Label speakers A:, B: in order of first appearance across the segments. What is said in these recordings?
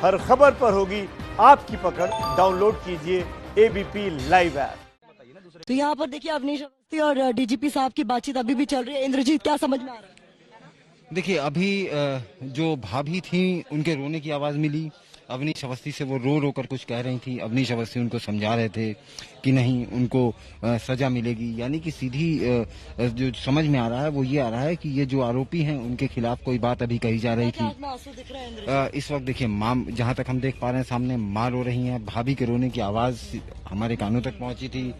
A: हर खबर पर होगी आपकी पकड़। डाउनलोड कीजिए एबीपी लाइव ऐप।
B: तो यहाँ पर देखिए अवनीश अवस्थी और डीजीपी साहब की बातचीत अभी भी चल रही है। इंद्रजीत, क्या समझ में आ रहा है?
C: देखिए, अभी जो भाभी थी उनके रोने की आवाज़ मिली। अवनीश अवस्थी से वो रो रो कर कुछ कह रही थी। अवनीश अवस्थी उनको समझा रहे थे कि नहीं, उनको सजा मिलेगी। यानी कि सीधी जो समझ में आ रहा है वो ये आ रहा है कि ये जो आरोपी हैं उनके खिलाफ कोई बात अभी कही जा रही थी। इस वक्त देखिए, माँ, जहाँ तक हम देख पा रहे हैं, सामने माँ रो रही हैं। भाभी के रोने की आवाज़ हमारे कानों तक पहुंची थी।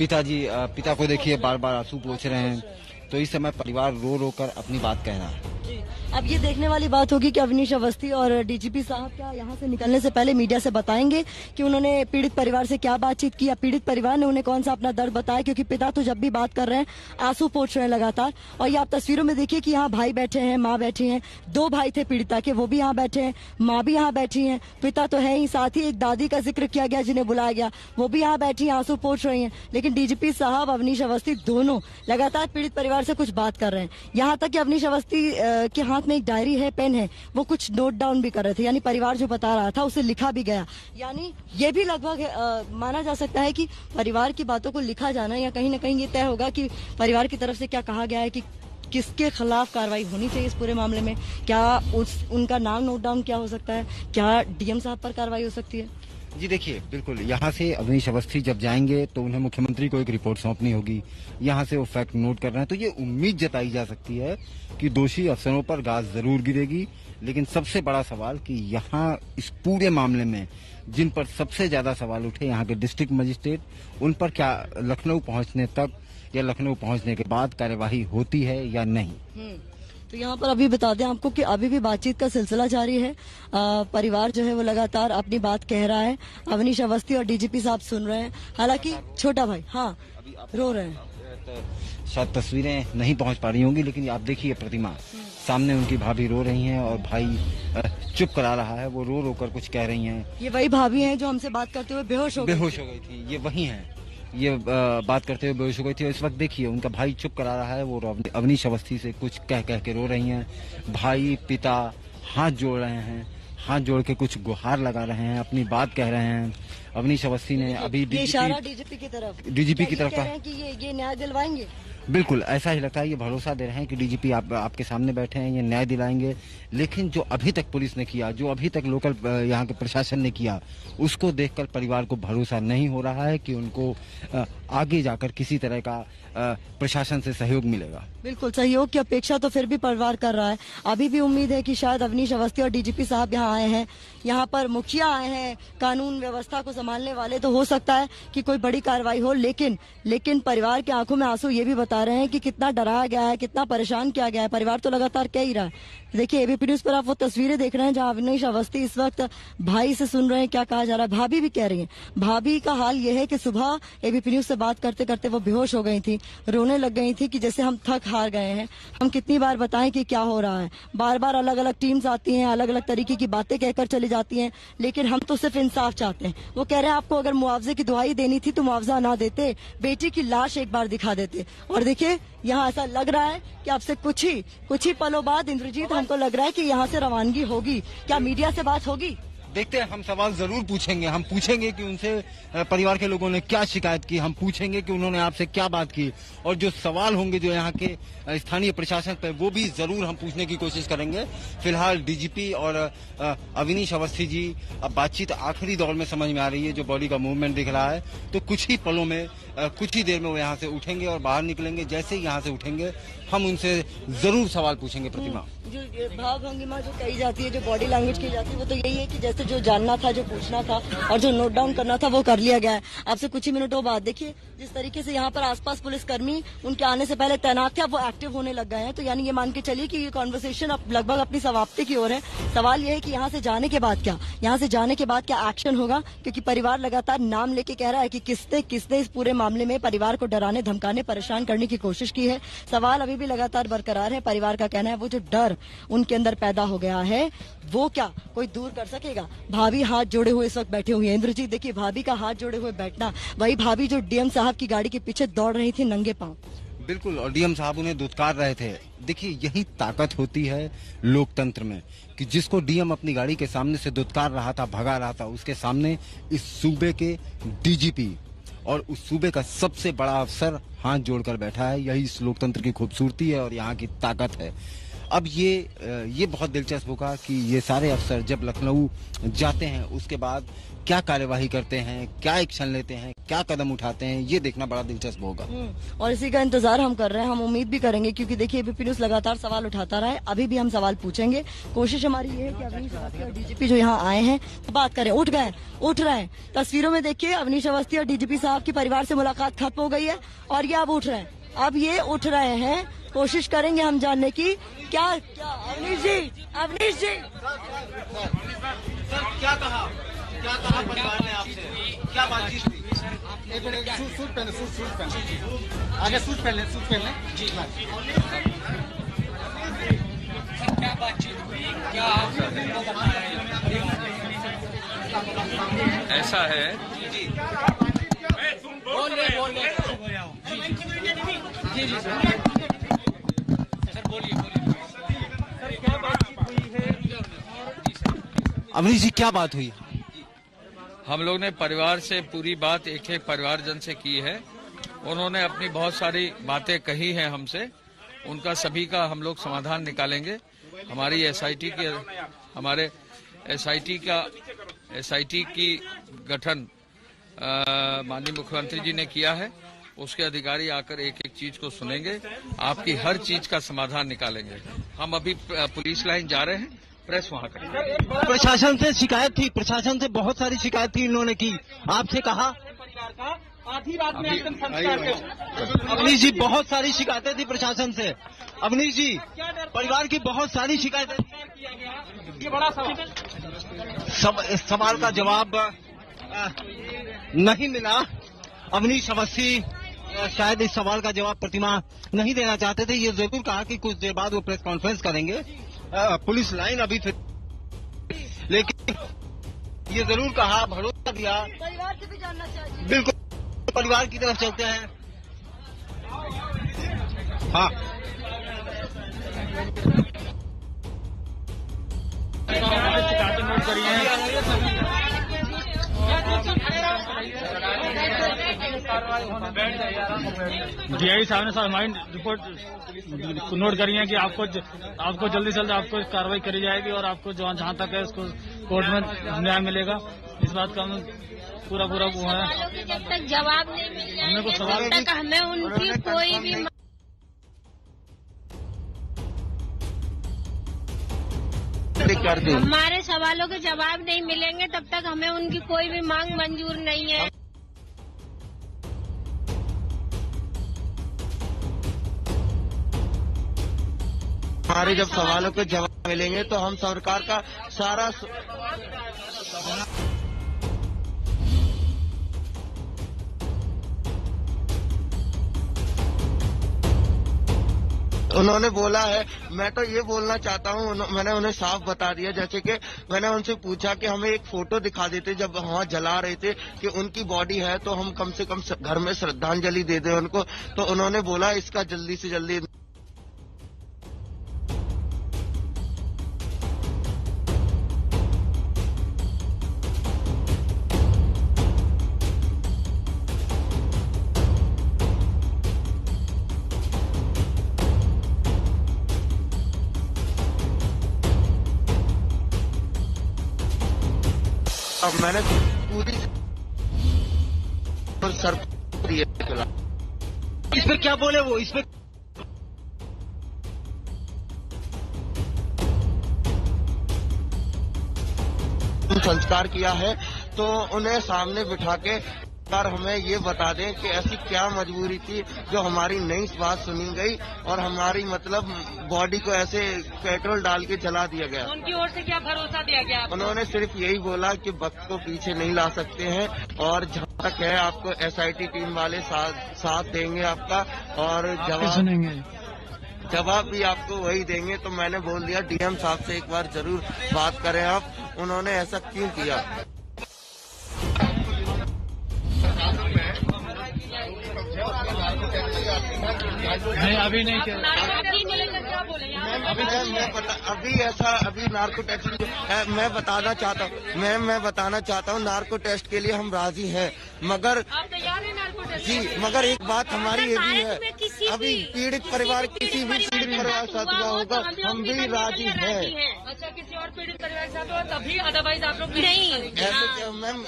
C: पिता को देखिए बार बार आंसू पोंछ रहे हैं। तो इस समय परिवार रो रो कर अपनी बात कह रहा है।
B: अब ये देखने वाली बात होगी कि अवनीश अवस्थी और डीजीपी साहब क्या यहाँ से निकलने से पहले मीडिया से बताएंगे कि उन्होंने पीड़ित परिवार से क्या बातचीत की या पीड़ित परिवार ने उन्हें कौन सा अपना दर्द बताया। क्योंकि पिता तो जब भी बात कर रहे हैं आंसू पोंछ रहे हैं लगातार। और ये आप तस्वीरों में देखिए कि यहाँ भाई बैठे हैं, माँ बैठी हैं। 2 भाई थे पीड़िता के, वो भी यहाँ बैठे हैं, माँ भी यहाँ बैठी है, पिता तो है ही, साथ ही एक दादी का जिक्र किया गया जिन्हें बुलाया गया, वो भी यहाँ बैठी है, आंसू पोंछ रही है। लेकिन डीजीपी साहब, अवनीश अवस्थी दोनों लगातार पीड़ित परिवार से कुछ बात कर रहे हैं। यहाँ तक कि अवनीश अवस्थी के हाथ में एक डायरी है, पेन है, वो कुछ नोट डाउन भी कर रहे थे। यानी परिवार जो बता रहा था उसे लिखा भी गया। यानी ये भी लगभग माना जा सकता है कि परिवार की बातों को लिखा जाना या कहीं ना कहीं ये तय होगा कि परिवार की तरफ से क्या कहा गया है कि किसके खिलाफ कार्रवाई होनी चाहिए इस पूरे मामले में। क्या उनका नाम नोट डाउन क्या हो सकता है, क्या डीएम साहब पर कार्रवाई हो सकती है?
C: जी देखिए, बिल्कुल, यहाँ से अवनीश अवस्थी जब जाएंगे तो उन्हें मुख्यमंत्री को एक रिपोर्ट सौंपनी होगी। यहाँ से वो फैक्ट नोट कर रहे हैं, तो ये उम्मीद जताई जा सकती है कि दोषी अफसरों पर गाज जरूर गिरेगी। लेकिन सबसे बड़ा सवाल कि यहाँ इस पूरे मामले में जिन पर सबसे ज्यादा सवाल उठे, यहाँ के डिस्ट्रिक्ट मजिस्ट्रेट, उन पर क्या लखनऊ पहुंचने तक या लखनऊ पहुंचने के बाद कार्यवाही होती है या नहीं।
B: तो यहाँ पर अभी बता दें आपको कि अभी भी बातचीत का सिलसिला जारी है। परिवार जो है वो लगातार अपनी बात कह रहा है। अवनीश अवस्थी और डीजीपी साहब सुन रहे हैं। हालांकि छोटा भाई रो रहे हैं।
C: शायद तस्वीरें नहीं पहुंच पा रही होंगी, लेकिन आप देखिए प्रतिमा, सामने उनकी भाभी रो रही हैं और भाई चुप करा रहा है। वो रो रो कर कुछ कह रही हैं।
B: ये वही भाभी हैं जो हमसे बात करते हुए बेहोश हो गई
C: थी। ये वही हैं, ये बात करते हुए बेहोश हो गई थी। और इस वक्त देखिए उनका भाई चुप करा रहा है। वो अवनीश अवस्थी से कुछ कह कह के रो रही हैं। भाई पिता हाथ जोड़ रहे हैं, हाथ जोड़ के कुछ गुहार लगा रहे हैं, अपनी बात कह रहे हैं। अवनीश अवस्थी ने अभी
B: डीजीपी की तरफ कहा है कि ये न्याय दिलवाएंगे।
C: बिल्कुल ऐसा ही लगता है। ये भरोसा दे रहे हैं कि डीजीपी आपके सामने बैठे हैं, ये न्याय दिलाएंगे। लेकिन जो अभी तक पुलिस ने किया, जो अभी तक लोकल यहाँ के प्रशासन ने किया, उसको देखकर परिवार को भरोसा नहीं हो रहा है कि उनको आगे जाकर किसी तरह का प्रशासन से सहयोग मिलेगा।
B: बिल्कुल, सहयोग की अपेक्षा तो फिर भी परिवार कर रहा है। अभी भी उम्मीद है कि शायद अवनीश अवस्थी और डीजीपी साहब यहाँ आए हैं, यहाँ पर मुखिया आए हैं, कानून व्यवस्था को संभालने वाले, तो हो सकता है कि कोई बड़ी कार्रवाई हो। लेकिन परिवार के आंखों में आंसू ये भी बता रहे हैं कि कितना डराया गया है, कितना परेशान किया गया है। परिवार तो लगातार कह ही रहा है। देखिए एबीपी न्यूज पर आप वो तस्वीरें देख रहे हैं जहां अवनीश अवस्थी इस वक्त भाई से सुन रहे हैं क्या कहा जा रहा है। भाभी भी कह रही हैं। भाभी का हाल यह है कि सुबह एबीपी न्यूज से बात करते करते वो बेहोश हो गई थी, रोने लग गई थी कि जैसे हम थक हार गए हैं। हम कितनी बार बताएं कि क्या हो रहा है। बार बार अलग अलग टीम्स आती हैं, अलग अलग तरीके की बातें कहकर चली जाती हैं, लेकिन हम तो सिर्फ इंसाफ चाहते हैं। वो कह रहे हैं आपको अगर मुआवजे की दुहाई देनी थी तो मुआवजा ना देते, बेटी की लाश एक बार दिखा देते। और देखिए यहाँ ऐसा लग रहा है कि आपसे कुछ ही पलों बाद इंद्रजीत, हमको लग रहा है कि यहाँ से रवानगी होगी। क्या मीडिया से बात होगी?
C: देखते हैं, हम सवाल जरूर पूछेंगे। हम पूछेंगे कि उनसे परिवार के लोगों ने क्या शिकायत की, हम पूछेंगे कि उन्होंने आपसे क्या बात की, और जो सवाल होंगे जो यहाँ के स्थानीय प्रशासन पर, वो भी जरूर हम पूछने की कोशिश करेंगे। फिलहाल डीजीपी और अवनीश अवस्थी जी, अब बातचीत आखिरी दौर में समझ में आ रही है। जो बॉडी का मूवमेंट दिख रहा है, तो कुछ ही पलों में, कुछ ही देर में वो यहाँ से उठेंगे और बाहर निकलेंगे। जैसे ही यहाँ से उठेंगे हम उनसे जरूर सवाल पूछेंगे। प्रतिमा,
B: जो भाव भंगिमा जो कही जाती है, जो बॉडी लैंग्वेज की जाती है, वो तो यही है कि जैसे जो जानना था, जो पूछना था और जो नोट डाउन करना था वो कर लिया गया है। आपसे कुछ ही मिनटों बाद देखिए जिस तरीके से यहाँ पर आसपास पुलिसकर्मी उनके आने से पहले तैनात थे, अब वो एक्टिव होने लग गए हैं। तो यानी ये मान के चलिए कि ये कॉन्वर्सेशन अब लगभग अपनी समाप्ति की ओर है। सवाल ये है कि यहाँ से जाने के बाद क्या एक्शन होगा, क्योंकि परिवार लगातार नाम लेके कह रहा है कि किसने इस पूरे मामले में परिवार को डराने, धमकाने, परेशान करने की कोशिश की है। सवाल अभी भी लगातार बरकरार है। परिवार का कहना है वो जो डर उनके अंदर पैदा हो गया है वो क्या कोई दूर कर सकेगा। भाभी हाथ जोड़े हुए इस वक्त बैठे हुए हैं। इंद्रजीत देखिए, भाभी का हाथ जोड़े हुए बैठना, वही भाभी जो डीएम साहब की गाड़ी के पीछे दौड़ रही थी नंगे पांव।
C: बिल्कुल, और डीएम साहब उन्हें दुत्कार रहे थे। देखिए, यही ताकत होती है लोकतंत्र में कि जिसको डीएम अपनी गाड़ी के सामने से दुत्कार रहा था, भगा रहा था, उसके सामने इस सूबे के डीजीपी और उस सूबे का सबसे बड़ा अफसर हाथ जोड़कर बैठा है। यही इस लोकतंत्र की खूबसूरती है और यहाँ की ताकत है। अब ये बहुत दिलचस्प होगा कि ये सारे अफसर जब लखनऊ जाते हैं उसके बाद क्या कार्यवाही करते हैं, क्या एक्शन लेते हैं, क्या कदम उठाते हैं, ये देखना बड़ा दिलचस्प होगा।
B: और इसी का इंतजार हम कर रहे हैं, हम उम्मीद भी करेंगे, क्योंकि देखिए एबीपी न्यूज लगातार सवाल उठाता रहा है। अभी भी हम सवाल पूछेंगे। कोशिश हमारी ये है कि अवनीश अवस्थी और डीजीपी जो यहाँ आए हैं बात करें। उठ रहे हैं। तस्वीरों में देखिए अवनीश अवस्थी और डीजीपी साहब की परिवार से मुलाकात खत्म हो गई है और ये अब उठ रहे हैं। अब ये उठ रहे हैं। कोशिश करेंगे हम जानने की क्या अवनीश जी
C: सर क्या कहा परिवार ने आपसे, क्या बातचीत हुई?
D: एक मिनट, सूट पहले आगे सूट पहले जी।
E: क्या बातचीत हुई, क्या आपको बताया? ऐसा है जी सर बोलिए सर, क्या बातचीत हुई है?
C: अवनीश जी, क्या बात हुई?
E: हम लोग ने परिवार से पूरी बात एक परिवारजन से की है। उन्होंने अपनी बहुत सारी बातें कही हैं हमसे, उनका सभी का हम लोग समाधान निकालेंगे। हमारी एसआईटी की गठन माननीय मुख्यमंत्री जी ने किया है। उसके अधिकारी आकर एक एक चीज को सुनेंगे, आपकी हर चीज का समाधान निकालेंगे। हम अभी पुलिस लाइन जा रहे हैं, प्रेस वहां करेंगे।
C: प्रशासन से शिकायत थी, प्रशासन से बहुत सारी शिकायत थी इन्होंने की, आपसे कहा?
D: आधी रात में अंतिम संस्कार
C: अवनीश जी, बहुत सारी शिकायतें थी प्रशासन से। अवनीश जी, परिवार की बहुत सारी शिकायतें,
D: ये बड़ा सवाल,
C: इस सवाल का जवाब नहीं मिला। अवनीश अवस्थी शायद इस सवाल का जवाब प्रतिमा नहीं देना चाहते थे। ये जरूर कहा कि कुछ देर बाद वो प्रेस कॉन्फ्रेंस करेंगे। पुलिस लाइन अभी फिर, लेकिन ये जरूर कहा, भरोसा दिया।
B: परिवार से भी जानना चाहिए।
C: बिल्कुल, परिवार की तरफ चलते हैं। हाँ,
D: डीआई साहब ने हमारी रिपोर्ट नोट करी है कि आपको जल्दी से जल्दी आपको कार्रवाई करी जाएगी और आपको जहाँ तक है उसको कोर्ट में न्याय मिलेगा। इस बात का हमें पूरा वो है।
F: जब तक जवाब नहीं मिल जाएगा तब तक हमें उनकी कोई भी हमारे सवालों के जवाब नहीं मिलेंगे तब तक हमें उनकी कोई भी मांग मंजूर नहीं है।
G: हमारे जब सवालों के जवाब मिलेंगे तो हम सरकार का सारा उन्होंने बोला है। मैं तो ये बोलना चाहता हूँ, मैंने उन्हें साफ बता दिया, जैसे कि मैंने उनसे पूछा कि हमें एक फोटो दिखा देते जब वहाँ जला रहे थे कि उनकी बॉडी है तो हम कम से कम घर में श्रद्धांजलि दे दें उनको। तो उन्होंने बोला इसका जल्दी से जल्दी अब मैंने पूरी सर
C: इस पे क्या बोले वो? इस पे
G: संस्कार किया है तो उन्हें सामने बिठा के हमें ये बता दें कि ऐसी क्या मजबूरी थी जो हमारी नई बात सुनी गई और हमारी मतलब बॉडी को ऐसे पेट्रोल डाल के जला दिया गया।
F: उनकी ओर से क्या भरोसा दिया गया?
G: उन्होंने सिर्फ यही बोला कि वक्त को पीछे नहीं ला सकते हैं और जहाँ तक है आपको एसआईटी टीम वाले साथ देंगे आपका और जवाब भी आपको वही देंगे। तो मैंने बोल दिया डीएम साहब से एक बार जरूर बात करें आप, उन्होंने ऐसा क्यों किया।
D: नहीं अभी नहीं किया।
G: अभी नार्को टेस्ट मैं बताना चाहता हूँ नार्को टेस्ट के लिए हम राजी हैं, मगर जी मगर एक बात हमारी ये भी है, अभी पीड़ित परिवार किसी भी पीड़ित परिवार के साथ हुआ होगा हम भी राजी हैं।
H: अच्छा किसी और पीड़ित परिवार के साथ हुआ तभी, अदरवाइज आप लोग
F: नहीं।
G: ऐसे मैम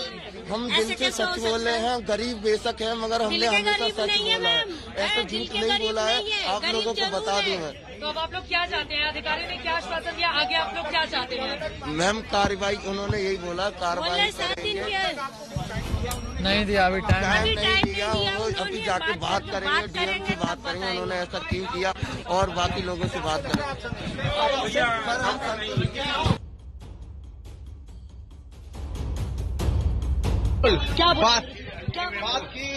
G: हम दिल से सच बोले हैं, गरीब बेशक है मगर हमने हमेशा सच बोला है, ऐसा झूठ नहीं बोला है, आप लोगों को बता दूं मैं।
H: तो अब आप लोग क्या चाहते हैं? अधिकारी ने क्या आश्वासन दिया, आगे आप लोग क्या चाहते हैं?
G: मैम कार्रवाई उन्होंने यही बोला, कार्रवाई
D: नहीं दिया, अभी टाइम
G: नहीं दिया, वो अभी जाके बात करेंगे, डीएम से बात करेंगे, उन्होंने ऐसा क्यों किया और बाकी लोगों से बात करेंगे।
H: क्या
G: बात की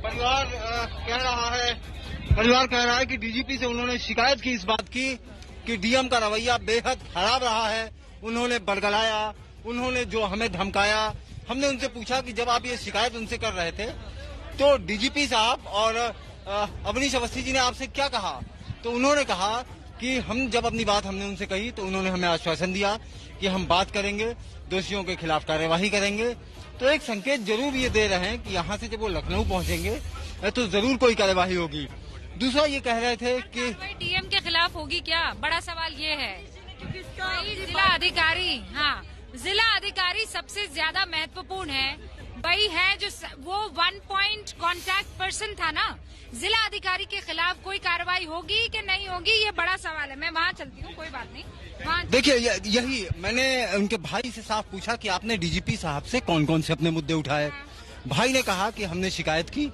G: परिवार कह रहा है कि डीजीपी से उन्होंने शिकायत की इस बात की कि डीएम का रवैया बेहद खराब रहा है, उन्होंने बरगलाया, उन्होंने जो हमें धमकाया। हमने उनसे पूछा कि जब आप ये शिकायत उनसे कर रहे थे तो डीजीपी साहब और अवनीश अवस्थी जी ने आपसे क्या कहा, तो उन्होंने कहा कि हम जब अपनी बात हमने उनसे कही तो उन्होंने हमें आश्वासन दिया कि हम बात करेंगे, दोषियों के खिलाफ कार्यवाही करेंगे। तो एक संकेत जरूर ये दे रहे हैं कि यहाँ से जब वो लखनऊ पहुँचेंगे तो जरूर कोई कार्यवाही होगी। दूसरा ये कह रहे थे कि
H: डीएम के खिलाफ होगी क्या, बड़ा सवाल ये है। जिला अधिकारी, हाँ जिला अधिकारी सबसे ज्यादा महत्वपूर्ण है, वही है जो वो 1 पॉइंट कांटेक्ट पर्सन था ना। जिला अधिकारी के खिलाफ कोई कार्रवाई होगी कि नहीं होगी, ये बड़ा सवाल है। मैं वहाँ चलती हूँ, कोई बात नहीं।
C: देखिए यही मैंने उनके भाई से साफ पूछा कि आपने डीजीपी साहब से कौन कौन से अपने मुद्दे उठाए। भाई ने कहा कि हमने शिकायत की,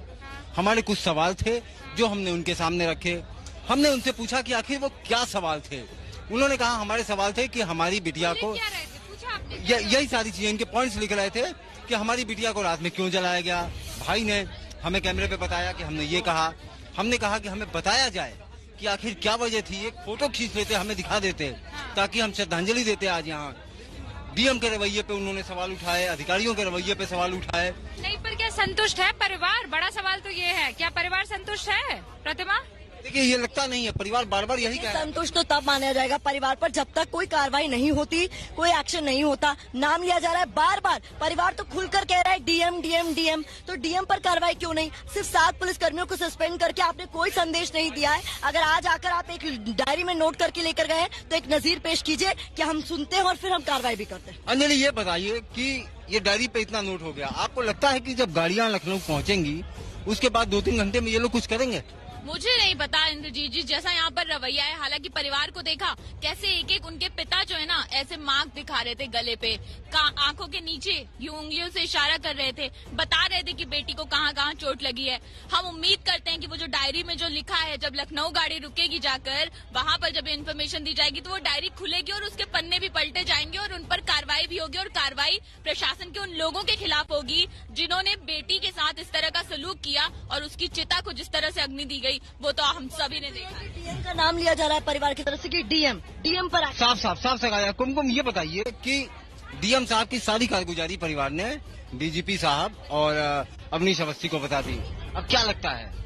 C: हमारे कुछ सवाल थे जो हमने उनके सामने रखे। हमने उनसे पूछा कि आखिर वो क्या सवाल थे। उन्होंने कहा हमारे सवाल थे कि हमारी बिटिया को, यही सारी चीजें इनके पॉइंट्स लिख रहे थे कि हमारी बिटिया को रात में क्यों जलाया गया। भाई ने हमें कैमरे पे बताया कि हमने ये कहा, हमने कहा कि हमें बताया जाए कि आखिर क्या वजह थी। एक फोटो खींच लेते, हमें दिखा देते ताकि हम श्रद्धांजलि देते आज यहाँ। डीएम के रवैये पे उन्होंने सवाल उठाए, अधिकारियों के रवैये पे सवाल उठाए।
H: नहीं, पर क्या संतुष्ट है परिवार? बड़ा सवाल तो ये है, क्या परिवार संतुष्ट है? प्रतिमा,
C: देखिए ये लगता नहीं है, परिवार बार बार यही कह रहा है।
B: संतुष्ट तो तब माना जाएगा परिवार पर जब तक कोई कार्रवाई नहीं होती, कोई एक्शन नहीं होता। नाम लिया जा रहा है बार बार, परिवार तो खुलकर कह रहा है डीएम डीएम डीएम, तो डीएम पर कार्रवाई क्यों नहीं? सिर्फ 7 पुलिसकर्मियों को सस्पेंड करके आपने कोई संदेश नहीं दिया है। अगर आज आकर आप एक डायरी में नोट करके लेकर गए हैं तो एक नजीर पेश कीजिए कि हम सुनते हैं और फिर हम कार्रवाई भी करते हैं।
C: अंजलि ये बताइए कि ये डायरी पे इतना नोट हो गया, आपको लगता है कि जब गाड़ियां लखनऊ पहुंचेंगी उसके बाद 2-3 घंटे में ये लोग कुछ करेंगे?
I: मुझे नहीं पता इंद्रजीत जी, जैसा यहाँ पर रवैया है। हालांकि परिवार को देखा कैसे एक एक उनके पिता जो है ना ऐसे मार्क दिखा रहे थे गले पे, आंखों के नीचे यूं उंगलियों से इशारा कर रहे थे, बता रहे थे कि बेटी को कहाँ कहाँ चोट लगी है। हम उम्मीद करते हैं कि वो जो डायरी में जो लिखा है, जब लखनऊ गाड़ी रुकेगी जाकर वहाँ पर जब इन्फॉर्मेशन दी जाएगी तो वो डायरी खुलेगी और उसके पन्ने भी पलटे जाएंगे और उन पर कार्रवाई भी होगी। और कार्रवाई प्रशासन के उन लोगों के खिलाफ होगी जिन्होंने बेटी के साथ इस तरह का सलूक किया और उसकी चिता को जिस तरह से अग्नि दी गई वो तो हम सभी ने देखा।
B: डीएम का नाम लिया जा रहा है परिवार की तरफ से कि डीएम पर
C: साफ सगाया। कुमकुम ये बताइए कि डीएम साहब की सारी कारगुजारी परिवार ने डीजीपी साहब और अवनीश अवस्थी को बता दी। अब क्या लगता है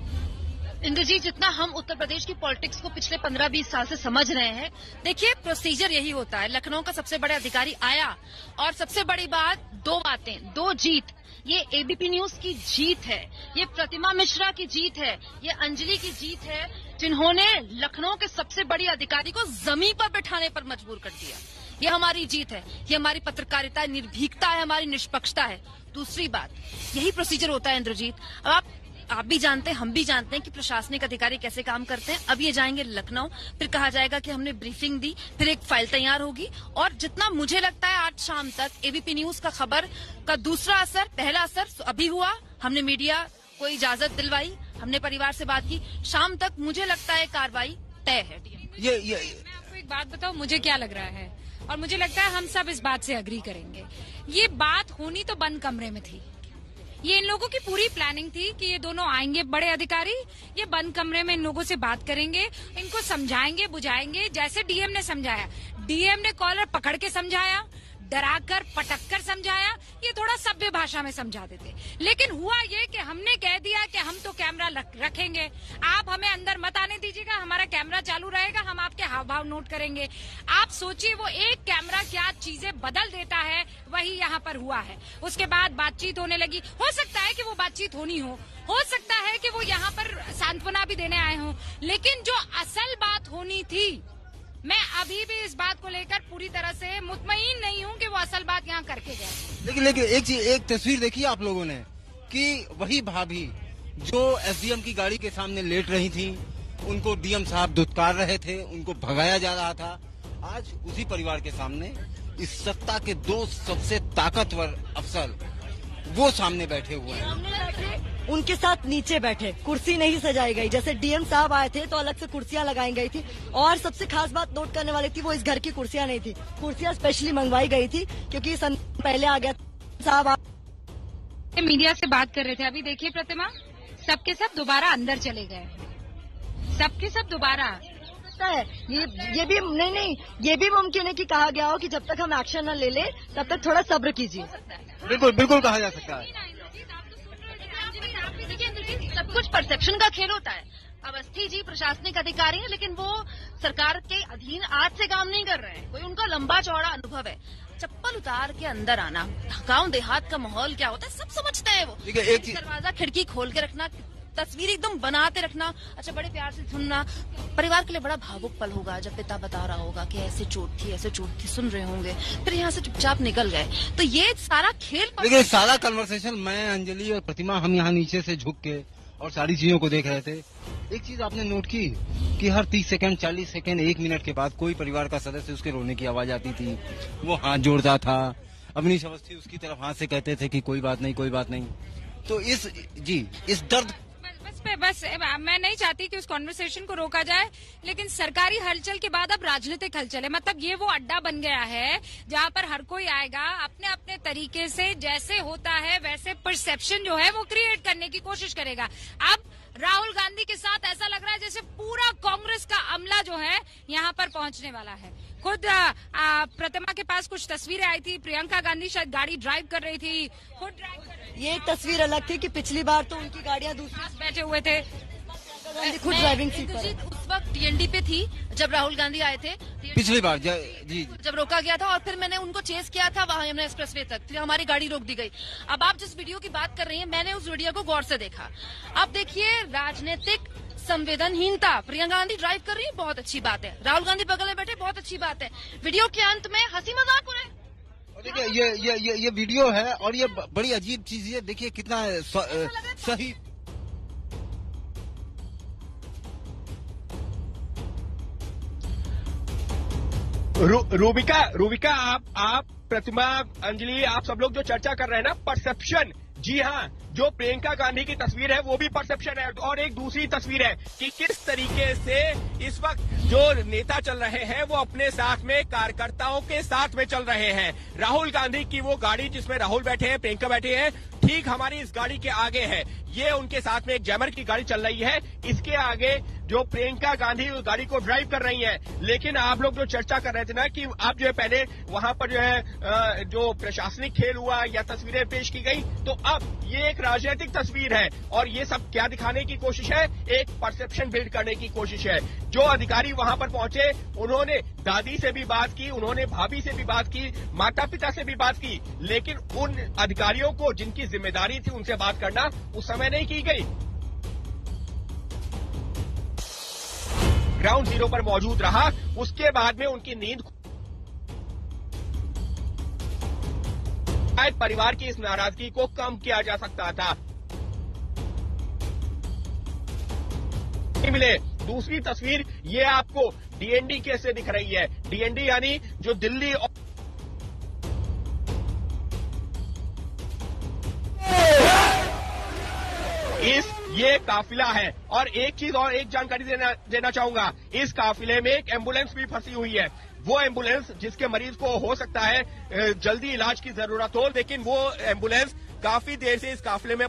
H: इंद्रजीत, जितना हम उत्तर प्रदेश की पॉलिटिक्स को पिछले 15-20 साल से समझ रहे हैं, देखिए प्रोसीजर यही होता है। लखनऊ का सबसे बड़ा अधिकारी आया और सबसे बड़ी बात, 2 बातें, 2 जीत। ये एबीपी न्यूज की जीत है, ये प्रतिमा मिश्रा की जीत है, ये अंजलि की जीत है, जिन्होंने लखनऊ के सबसे बड़ी अधिकारी को जमीन पर बैठाने पर मजबूर कर दिया। ये हमारी जीत है, ये हमारी पत्रकारिता निर्भीकता है, हमारी निष्पक्षता है। दूसरी बात, यही प्रोसीजर होता है इंद्रजीत। अब आप भी जानते हैं, हम भी जानते हैं कि प्रशासनिक अधिकारी कैसे काम करते हैं। अब ये जाएंगे लखनऊ, फिर कहा जाएगा कि हमने ब्रीफिंग दी, फिर एक फाइल तैयार होगी और जितना मुझे लगता है आज शाम तक एबीपी न्यूज का खबर का दूसरा असर, पहला असर अभी हुआ, हमने मीडिया को इजाजत दिलवाई, हमने परिवार से बात की, शाम तक मुझे लगता है कार्रवाई तय है। मैं आपको एक बात बताऊं, मुझे क्या लग रहा है, और मुझे लगता है हम सब इस बात से अग्री करेंगे। ये बात होनी तो बंद कमरे में थी, ये इन लोगों की पूरी प्लानिंग थी कि ये दोनों आएंगे बड़े अधिकारी, ये बंद कमरे में इन लोगों से बात करेंगे, इनको समझाएंगे बुझाएंगे, जैसे डीएम ने समझाया। डीएम ने कॉलर पकड़ के समझाया, डराकर पटक कर समझाया। ये थोड़ा सभ्य भाषा में समझा देते। लेकिन हुआ ये कि हमने कह दिया कि हम तो कैमरा रखेंगे, आप हमें अंदर मत आने दीजिएगा, हमारा कैमरा चालू रहेगा, हम आपके हाव भाव नोट करेंगे। आप सोचिए वो एक कैमरा क्या चीजें बदल देता है, वही यहाँ पर हुआ है। उसके बाद बातचीत होने लगी। हो सकता है कि वो बातचीत होनी हो सकता है कि वो यहाँ पर सांत्वना भी देने आए हों, लेकिन जो असल बात होनी थी, मैं अभी भी इस बात को लेकर पूरी तरह से मुतमईन नहीं हूँ कि वो असल बात यहाँ करके गए।
C: लेकिन एक तस्वीर देखी आप लोगों ने कि वही भाभी जो एसडीएम की गाड़ी के सामने लेट रही थी, उनको डीएम साहब धुतकार रहे थे, उनको भगाया जा रहा था। आज उसी परिवार के सामने इस सत्ता के दो सबसे ताकतवर अफसर वो सामने बैठे हुए हैं।
B: उनके साथ नीचे बैठे, कुर्सी नहीं सजाई गई। जैसे डीएम साहब आए थे तो अलग से कुर्सियां लगाई गई थी, और सबसे खास बात नोट करने वाली थी, वो इस घर की कुर्सियां नहीं थी, कुर्सियां स्पेशली मंगवाई गई थी क्योंकि पहले आ गया साहब।
H: मीडिया से बात कर रहे थे, अभी देखिए प्रतिमा, सबके सब दोबारा अंदर चले गए, सबके सब दोबारा
B: है। ये भी नहीं, ये भी मुमकिन है कि कहा गया हो कि जब तक हम एक्शन न ले ले तब तक थोड़ा सब्र कीजिए।
C: बिल्कुल कहा जा सकता है।
H: सब कुछ परसेप्शन का खेल होता है। अवस्थी जी प्रशासनिक अधिकारी हैं, लेकिन वो सरकार के अधीन आज से काम नहीं कर रहे हैं, कोई उनका लंबा चौड़ा अनुभव है। चप्पल उतार के अंदर आना, गांव देहात का माहौल क्या होता है सब समझते हैं वो। एक दरवाजा खिड़की खोल के रखना, तस्वीर एकदम बनाते रखना, अच्छा बड़े प्यार से सुनना। परिवार के लिए बड़ा भावुक पल होगा जब पिता बता रहा होगा कि ऐसे चोट थी, सुन रहे होंगे, फिर यहाँ से चुपचाप निकल गए। तो ये सारा खेल,
C: लेकिन सारा कन्वर्सेशन मैं, अंजलि और प्रतिमा, हम यहाँ नीचे से झुक के और सारी चीजों को देख रहे थे। एक चीज आपने नोट की कि हर 30 सेकंड, 40 सेकंड, 1 मिनट के बाद कोई परिवार का सदस्य उसके रोने की आवाज आती थी, वो हाथ जोड़ता था। अवनीश अवस्थी उसकी तरफ हाथ से कहते थे कि कोई बात नहीं। तो इस दर्द
H: बस मैं नहीं चाहती कि उस कॉन्वर्सेशन को रोका जाए, लेकिन सरकारी हलचल के बाद अब राजनीतिक हलचल है। मतलब ये वो अड्डा बन गया है जहाँ पर हर कोई आएगा, अपने अपने तरीके से जैसे होता है वैसे परसेप्शन जो है वो क्रिएट करने की कोशिश करेगा। अब राहुल गांधी के साथ ऐसा लग रहा है जैसे पूरा कांग्रेस का अमला जो है यहाँ पर पहुंचने वाला है। खुद प्रतिमा के पास कुछ तस्वीरें आई थी, प्रियंका गांधी शायद गाड़ी ड्राइव कर रही थी, खुद ड्राइव कर रही थी।
B: ये एक तस्वीर अलग थी कि पिछली बार तो उनकी गाड़ियां दूसरी
H: बैठे हुए थे,
B: खुद ड्राइविंग सीट पर।
H: उस वक्त टीएनडी पे थी जब राहुल गांधी आए थे,
C: पिछली बार जी
H: जब रोका गया था, और फिर मैंने उनको चेस किया था वहां यमुना एक्सप्रेसवे तक, फिर हमारी गाड़ी रोक दी गई। अब आप जिस वीडियो की बात कर रही हैं, मैंने उस वीडियो को गौर से देखा। अब देखिए राजनीतिक संवेदनहीनता, प्रियंका गांधी ड्राइव कर रही है, बहुत अच्छी बात है, राहुल गांधी बगल में बैठे, बहुत अच्छी बात है। वीडियो के अंत में हंसी मजाक हो रहे हैं।
C: देखिए ये वीडियो है और ये बड़ी अजीब चीज है। देखिए कितना सही।
J: रूबिका आप प्रतिमा, अंजलि, आप सब लोग जो चर्चा कर रहे हैं ना, परसेप्शन, जी हाँ, जो प्रियंका गांधी की तस्वीर है वो भी परसेप्शन है, और एक दूसरी तस्वीर है कि किस तरीके से इस वक्त जो नेता चल रहे हैं वो अपने साथ में कार्यकर्ताओं के साथ में चल रहे हैं। राहुल गांधी की वो गाड़ी जिसमें राहुल बैठे हैं, प्रियंका बैठे हैं, ठीक हमारी इस गाड़ी के आगे है। ये उनके साथ में एक जैमर की गाड़ी चल रही है, इसके आगे जो प्रियंका गांधी उस गाड़ी को ड्राइव कर रही हैं। लेकिन आप लोग जो चर्चा कर रहे थे ना कि आप जो है पहले वहां पर जो है जो प्रशासनिक खेल हुआ या तस्वीरें पेश की गई, तो अब ये एक राजनीतिक तस्वीर है, और ये सब क्या दिखाने की कोशिश है, एक परसेप्शन बिल्ड करने की कोशिश है। जो अधिकारी वहां पर पहुंचे उन्होंने दादी से भी बात की, उन्होंने भाभी से भी बात की, माता पिता से भी बात की, लेकिन उन अधिकारियों को जिनकी जिम्मेदारी थी उनसे बात करना उस समय नहीं की गई। ग्राउंड जीरो पर मौजूद रहा, उसके बाद में उनकी नींद, परिवार की इस नाराजगी को कम किया जा सकता था। मिले दूसरी तस्वीर, ये आपको डीएनडी कैसे दिख रही है। डीएनडी यानी जो दिल्ली ये काफिला है। और एक चीज और एक जानकारी देना चाहूंगा, इस काफिले में एक एम्बुलेंस भी फंसी हुई है। वो एम्बुलेंस जिसके मरीज को हो सकता है जल्दी इलाज की जरूरत हो, लेकिन वो एम्बुलेंस काफी देर से इस काफिले में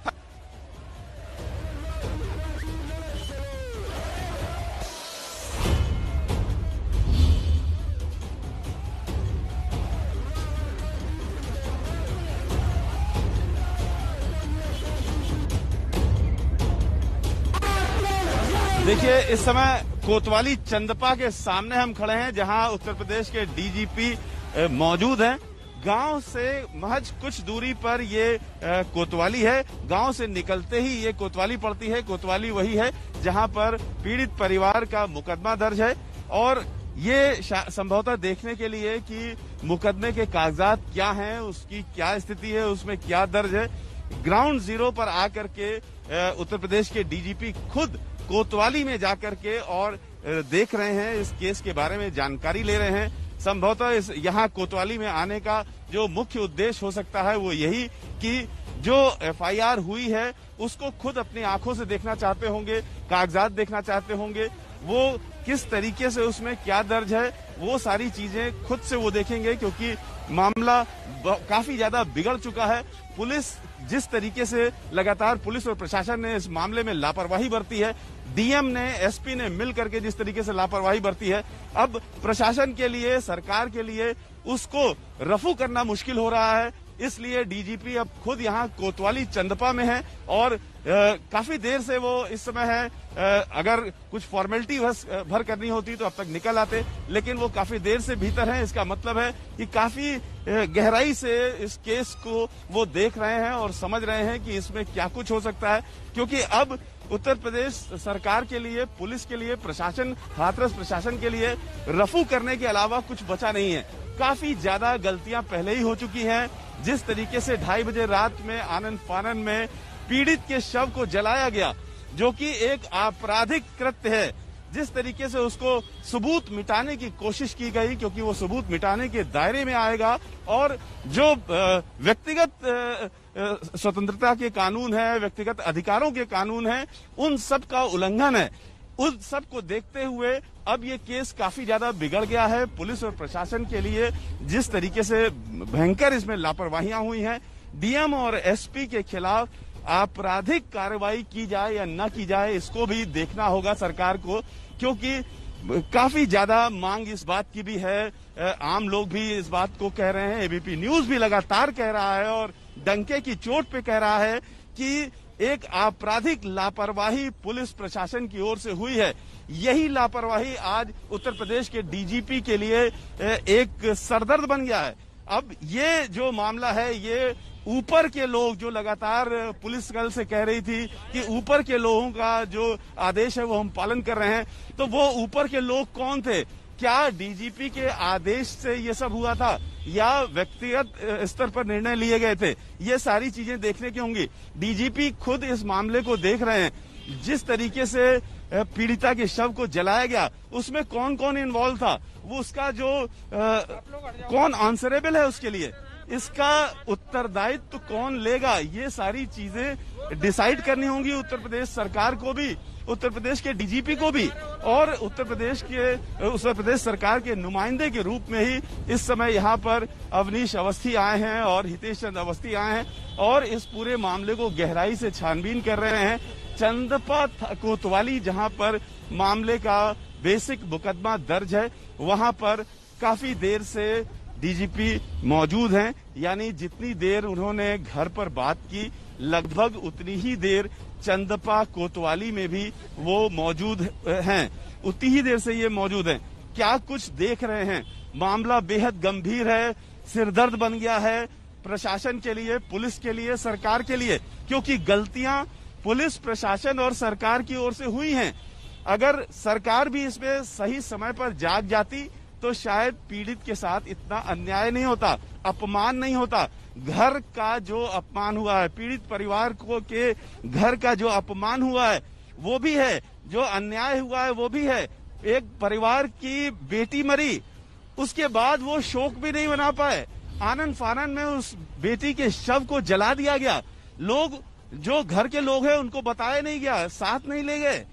K: देखिए, इस समय कोतवाली चंदपा के सामने हम खड़े हैं, जहां उत्तर प्रदेश के डीजीपी मौजूद हैं। गांव से महज कुछ दूरी पर ये कोतवाली है। गांव से निकलते ही ये कोतवाली पड़ती है। कोतवाली वही है जहां पर पीड़ित परिवार का मुकदमा दर्ज है और ये संभवतः देखने के लिए कि मुकदमे के कागजात क्या हैं, उसकी क्या स्थिति है, उसमें क्या दर्ज है। ग्राउंड जीरो पर आकर के उत्तर प्रदेश के डीजीपी खुद कोतवाली में जाकर के और देख रहे हैं, इस केस के बारे में जानकारी ले रहे हैं। संभवतः यहाँ कोतवाली में आने का जो मुख्य उद्देश्य हो सकता है वो यही कि जो एफआईआर हुई है उसको खुद अपनी आंखों से देखना चाहते होंगे, कागजात देखना चाहते होंगे, वो किस तरीके से उसमें क्या दर्ज है, वो सारी चीजें खुद से वो देखेंगे, क्योंकि मामला काफी ज्यादा बिगड़ चुका है। पुलिस जिस तरीके से लगातार पुलिस और प्रशासन ने इस मामले में लापरवाही बरती है, डीएम ने, एसपी ने मिल करके जिस तरीके से लापरवाही बरती है, अब प्रशासन के लिए, सरकार के लिए उसको रफू करना मुश्किल हो रहा है। इसलिए डीजीपी अब खुद यहाँ कोतवाली चंदपा में है और काफी देर से वो इस समय है। अगर कुछ फॉर्मेलिटी भर करनी होती तो अब तक निकल आते, लेकिन वो काफी देर से भीतर हैं। इसका मतलब है कि काफी गहराई से इस केस को वो देख रहे हैं और समझ रहे हैं कि इसमें क्या कुछ हो सकता है, क्योंकि अब उत्तर प्रदेश सरकार के लिए, पुलिस के लिए, प्रशासन, हाथरस प्रशासन के लिए रफू करने के अलावा कुछ बचा नहीं है। काफी ज्यादा गलतियां पहले ही हो चुकी हैं। जिस तरीके से 2:30 बजे रात में आनन फानन में पीड़ित के शव को जलाया गया, जो कि एक आपराधिक कृत्य है, जिस तरीके से उसको सबूत मिटाने की कोशिश की गई, क्योंकि वो सबूत मिटाने के दायरे में आएगा और जो व्यक्तिगत स्वतंत्रता के कानून है, व्यक्तिगत अधिकारों के कानून है, उन सब का उल्लंघन है। उन सब को देखते हुए अब ये केस काफी ज्यादा बिगड़ गया है। पुलिस और प्रशासन के लिए जिस तरीके से भयंकर इसमें लापरवाहियां हुई हैं, डीएम और एसपी के खिलाफ आपराधिक कार्रवाई की जाए या न की जाए, इसको भी देखना होगा सरकार को, क्योंकि काफी ज्यादा मांग इस बात की भी है। आम लोग भी इस बात को कह रहे हैं, एबीपी न्यूज भी लगातार कह रहा है और डंके की चोट पे कह रहा है कि एक आपराधिक लापरवाही पुलिस प्रशासन की ओर से हुई है। यही लापरवाही आज उत्तर प्रदेश के डीजीपी के लिए एक सरदर्द बन गया है। अब ये जो मामला है, ये ऊपर के लोग जो लगातार पुलिस कल से कह रही थी कि ऊपर के लोगों का जो आदेश है वो हम पालन कर रहे हैं, तो वो ऊपर के लोग कौन थे? क्या डीजीपी के आदेश से ये सब हुआ था या व्यक्तिगत स्तर पर निर्णय लिए गए थे? ये सारी चीजें देखने की होंगी। डीजीपी खुद इस मामले को देख रहे हैं। जिस तरीके से पीड़िता के शव को जलाया गया, उसमें कौन कौन इन्वॉल्व था, वो उसका जो कौन आंसरेबल है उसके लिए, इसका उत्तरदायित्व कौन लेगा, ये सारी चीजें डिसाइड करनी होंगी उत्तर प्रदेश सरकार को भी, उत्तर प्रदेश के डीजीपी को भी, और उत्तर प्रदेश सरकार के नुमाइंदे के रूप में ही इस समय यहाँ पर अवनीश अवस्थी आए हैं और हितेश चंद्र अवस्थी आए हैं और इस पूरे मामले को गहराई से छानबीन कर रहे हैं। चंदपा कोतवाली जहाँ पर मामले का बेसिक मुकदमा दर्ज है, वहाँ पर काफी देर से डीजीपी मौजूद हैं, यानी जितनी देर उन्होंने घर पर बात की, लगभग उतनी ही देर चंदपा कोतवाली में भी वो मौजूद हैं, उतनी ही देर से ये मौजूद हैं। क्या कुछ देख रहे हैं? मामला बेहद गंभीर है, सिरदर्द बन गया है प्रशासन के लिए, पुलिस के लिए, सरकार के लिए, क्योंकि गलतियां पुलिस, प्रशासन और सरकार की ओर से हुई हैं। अगर सरकार भी इसमें सही समय पर जाग जाती तो शायद पीड़ित के साथ इतना अन्याय नहीं होता, अपमान नहीं होता। घर का जो अपमान हुआ है, पीड़ित परिवार को के घर का जो अपमान हुआ है वो भी है, जो अन्याय हुआ है वो भी है। एक परिवार की बेटी मरी, उसके बाद वो शोक भी नहीं मना पाए, आनन फानन में उस बेटी के शव को जला दिया गया। लोग, जो घर के लोग हैं, उनको बताया नहीं गया, साथ नहीं ले गए।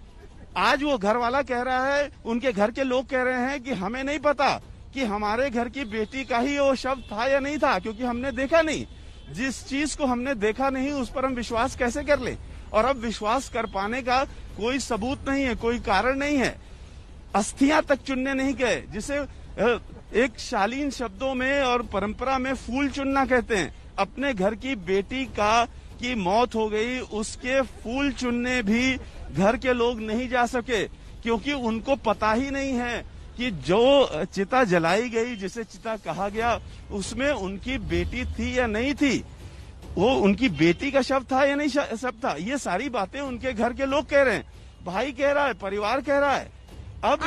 K: आज वो घर वाला कह रहा है, उनके घर के लोग कह रहे हैं कि हमें नहीं पता कि हमारे घर की बेटी का ही वो शव था या नहीं था, क्योंकि हमने देखा नहीं। जिस चीज को हमने देखा नहीं उस पर हम विश्वास कैसे कर ले? और अब विश्वास कर पाने का कोई सबूत नहीं है, कोई कारण नहीं है। अस्थियां तक चुनने नहीं गए, जिसे एक शालीन शब्दों में और परंपरा में फूल चुनना कहते हैं। अपने घर की बेटी की मौत हो गई, उसके फूल चुनने भी घर के लोग नहीं जा सके, क्योंकि उनको पता ही नहीं है कि जो चिता जलाई गई, जिसे चिता कहा गया, उसमें उनकी बेटी थी या नहीं थी, वो उनकी बेटी का शव था या नहीं शव था। ये सारी बातें उनके घर के लोग कह रहे हैं, भाई कह रहा है, परिवार कह रहा है। अब